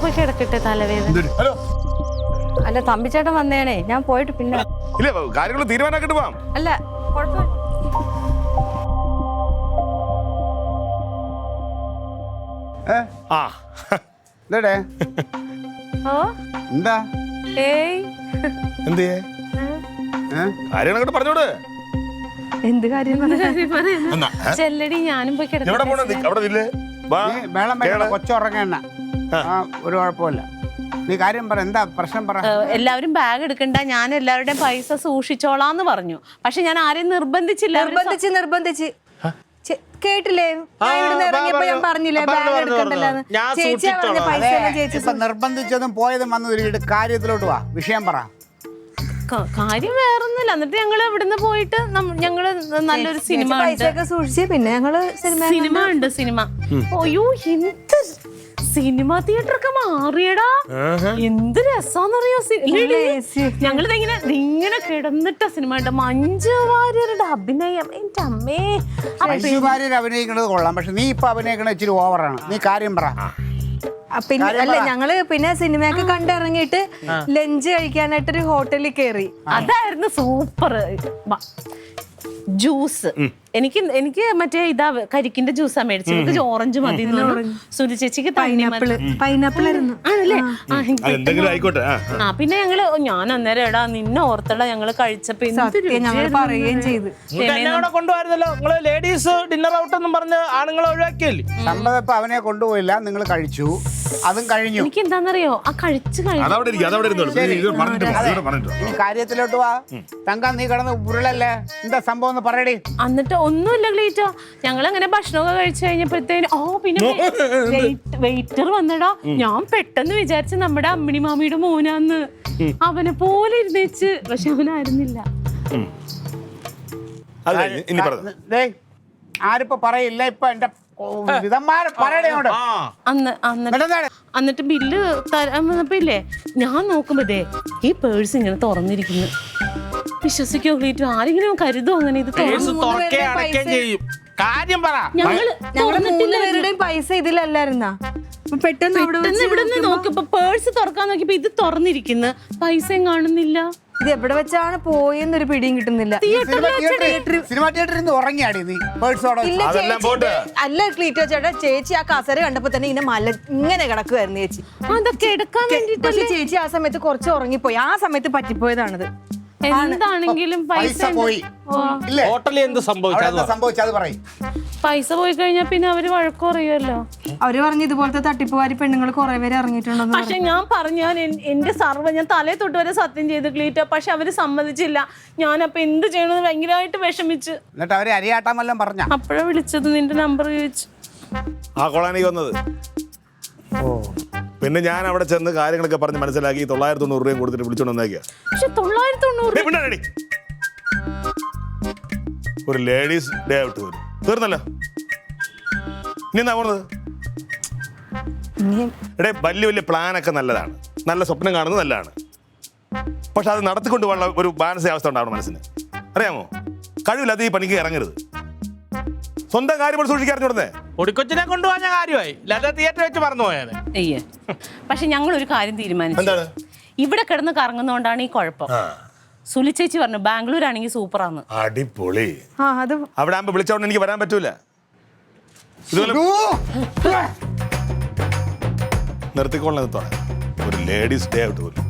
പോയി കിടക്കട്ടെ തലവേദന. ഹലോ അല്ല തമ്പിച്ചേട്ടൻ വന്നേണേ, ഞാൻ പോയിട്ട് പിന്നെ ഇല്ല കാര്യങ്ങൾ തീരുമാനാക്കിട്ട് പോവാം. അല്ല കുഴപ്പമില്ല. ആ എന്തേ ഓ എന്താ ഏയ് എന്ത് കാര്യങ്ങളൊക്കെ പറഞ്ഞോട്. എന്ത് കാര്യം ചെല്ലടി, ഞാനും പോയി എവിടെ പോണ അവിടെ ഇല്ലേ വേളം കൊച്ചുറങ്ങണ ഒരു കുഴപ്പമില്ല. നീ കാര്യം പറ, എന്താ പ്രശ്നം പറ. എല്ലാവരും ബാഗ് എടുക്കണ്ട, ഞാൻ എല്ലാവരുടെയും പൈസ സൂക്ഷിച്ചോളാന്ന് പറഞ്ഞു. പക്ഷെ ഞാൻ ആരെയും നിർബന്ധിച്ചില്ല. നിർബന്ധിച്ച് കേട്ടില്ലേ? ഇറങ്ങിയപ്പോ ഞാൻ പറഞ്ഞില്ലേ ബാഗ് എടുക്കണ്ടല്ലോ. ചേച്ചിയാ പറഞ്ഞ പൈസ ചേച്ചി നിർബന്ധിച്ചതും പോയതും വന്നു കാര്യത്തിലോട്ട് വാ, വിഷയം പറ. കാര്യം വേറൊന്നുമില്ല. എന്നിട്ട് ഞങ്ങള് ഇവിടുന്ന് പോയിട്ട് ഞങ്ങള് നല്ലൊരു സിനിമ സൂക്ഷിച്ച് പിന്നെ ഞങ്ങള് സിനിമ ഉണ്ട്. സിനിമ അയ്യോ എന്ത് സിനിമ തിയേറ്റർ ഒക്കെ മാറിയടാ, എന്ത് രസാന്നറിയോ. ഞങ്ങളിതിങ്ങനെ ഇങ്ങനെ കിടന്നിട്ട സിനിമ ഉണ്ട്. മഞ്ജു വാര്യരുടെ അഭിനയം, എന്റെ അമ്മേ. മഞ്ജു വാര്യർ അഭിനയിക്കുന്നത് കൊള്ളാം, പക്ഷെ നീ ഇപ്പൊ അഭിനയിക്കണ ഇച്ചിരി ഓവറാണ്. നീ കാര്യം പറ. പിന്നെ അല്ല ഞങ്ങള് പിന്നെ സിനിമയൊക്കെ കണ്ടിറങ്ങിയിട്ട് ലഞ്ച് കഴിക്കാനായിട്ടൊരു ഹോട്ടലിൽ കയറി. അതായിരുന്നു സൂപ്പർ. ജ്യൂസ് എനിക്ക് മറ്റേ ഇതാ കരിക്കിന്റെ ജ്യൂസാ മേടിച്ചത്. ഓറഞ്ച് മതി. സുധി ചേച്ചിക്ക് പൈനാപ്പിൾ ആയിരുന്നു ആണല്ലേ. പിന്നെ ഞങ്ങള് ഞാൻ അന്നേരം എടാ നിന്നെ ഓർത്തടാ ഞങ്ങള് കഴിച്ചപ്പോ ഞങ്ങൾ പറയുകയും ചെയ്തു. കൊണ്ടുപോയിരുന്നല്ലോ നിങ്ങള് ലേഡീസ് ഡിന്നർ ഔട്ട് എന്നും പറഞ്ഞ് ആണുങ്ങളെ ഒഴിവാക്കിയല്ലേ. സംഭവം അവനെ കൊണ്ടുപോയില്ല, നിങ്ങൾ കഴിച്ചു, അതും കഴിഞ്ഞു. എനിക്ക് എന്താന്നറിയോ ആ കഴിച്ചു കാര്യത്തിലോട്ട് വാ. തങ്ക നീ കിടന്ന് ഉരുളല്ലേ, എന്താ സംഭവം എന്ന് പറയടി. എന്നിട്ട് ഒന്നുമില്ല ക്ലീറ്റോ, ഞങ്ങളങ്ങനെ ഭക്ഷണമൊക്കെ കഴിച്ചു കഴിഞ്ഞപ്പോഴത്തേന് പിന്നെ വെയിറ്റർ വന്നടാ. ഞാൻ പെട്ടെന്ന് വിചാരിച്ചു നമ്മുടെ അമ്മിണി മാമിയുടെ മോനാന്ന്. അവനെ പോലെ ഇരുന്നേച്ച്, പക്ഷെ അവനായിരുന്നില്ല. ആരിപ്പോ പറയില്ല, ഇപ്പൊ എന്റെ എന്നിട്ട് ബില്ല് തരാന്നപ്പോ ഞാൻ നോക്കുമ്പോഴേ ഈ പേഴ്സ് ഇങ്ങനെ തുറന്നിരിക്കുന്നു. വിശ്വസിക്കോ ക്ലീറ്റോ? ആരെങ്കിലും കരുതോ അങ്ങനെ ഇത് ഞങ്ങളുടെയും പൈസ ഇതിലല്ലായിരുന്നാ. പെട്ടെന്ന് ഇവിടെ നോക്കിയപ്പോ പേഴ്സ് തുറക്കാൻ നോക്കിയപ്പോ ഇത് തുറന്നിരിക്കുന്നു, പൈസയും കാണുന്നില്ല. ഇത് എവിടെ വെച്ചാണ് പോയെന്നൊരു പിടിയും കിട്ടുന്നില്ല. സിനിമ തിയേറ്ററിൽ ഉറങ്ങിയാടി നീ? അല്ല ക്ലീറ്റോ ചേട്ടാ, ചേച്ചി ആ കസര കണ്ടപ്പോ തന്നെ ഇങ്ങനെ കിടക്കുവായിരുന്നു ചേച്ചി. അതൊക്കെ എടുക്കാൻ വേണ്ടിട്ട്. പക്ഷെ ചേച്ചി ആ സമയത്ത് കുറച്ച് ഉറങ്ങിപ്പോയി, ആ സമയത്ത് പറ്റിപ്പോയതാണത്. എന്താണെങ്കിലും പൈസ പോയി. ഹോട്ടലിൽ എന്ത് സംഭവിച്ചത് പറയും. പൈസ പോയി കഴിഞ്ഞാൽ പിന്നെ അവര് വഴക്ക് പറയുമല്ലോ. അവര് പറഞ്ഞു ഇതുപോലത്തെ തട്ടിപ്പുകാരി പെണ്ണുങ്ങൾ കുറെ പേര് ഇറങ്ങിയിട്ടുണ്ടെന്ന്. പക്ഷെ ഞാൻ പറഞ്ഞു എന്റെ ഞാൻ തലേ തൊട്ട് വരെ സത്യം ചെയ്ത് ക്ലീറ്റോ, പക്ഷെ അവര് സമ്മതിച്ചില്ല. ഞാനപ്പൊ എന്ത് ചെയ്യണമെന്ന് ഭയങ്കരമായിട്ട് വിഷമിച്ചു. എന്നിട്ട് അവര് അരിയാട്ടാമെല്ലാം പറഞ്ഞ അപ്പഴാ വിളിച്ചത്, നിന്റെ നമ്പർ ചോദിച്ചു. ആ കൊളാനി വന്നത്. പിന്നെ ഞാൻ അവിടെ ചെന്ന് കാര്യങ്ങളൊക്കെ പറഞ്ഞ് മനസ്സിലാക്കി 990 രൂപയും കൊടുത്തിട്ട് വിളിച്ചോണ്ട് വന്നേക്കാ. ഒരു ലേഡീസ് ഡേ ഔട്ട് വരും, തീർന്നല്ലോ. ഇനി എന്താ പോകുന്നത്? വലിയ വലിയ പ്ലാനൊക്കെ നല്ലതാണ്, നല്ല സ്വപ്നം കാണുന്നത് നല്ലതാണ്. പക്ഷെ അത് നടത്തിക്കൊണ്ട് പോകാനുള്ള ഒരു മാനസികാവസ്ഥ ഉണ്ടാവണം മനസ്സിന്. അറിയാമോ? കഴിവില്ലാതെ ഈ പണിക്ക് ഇറങ്ങരുത്. സ്വന്തം കാര്യം സൂക്ഷിക്കാറിഞ്ഞോടേ. ഒടിക്കൊച്ചിനെ കൊണ്ടുപോകാൻ കാര്യമായി, തിയേറ്റർ വെച്ച് പറഞ്ഞു പോയത്. അയ്യേ, പക്ഷെ ഞങ്ങൾ ഒരു കാര്യം തീരുമാനിച്ചു. ഇവിടെ കിടന്ന് കറങ്ങുന്നോണ്ടാണ് ഈ കുഴപ്പം. സുലി ചേച്ചി പറഞ്ഞു ബാംഗ്ലൂർ ആണെങ്കിൽ സൂപ്പറാന്ന്. അടിപൊളി. അവിടെ ആകുമ്പോ വിളിച്ചോണ്ട് എനിക്ക് വരാൻ പറ്റൂല. നിർത്തിക്കൊള്ളു ഒരു ലേഡീസ് ഡേ ഔട്ട് പോലും.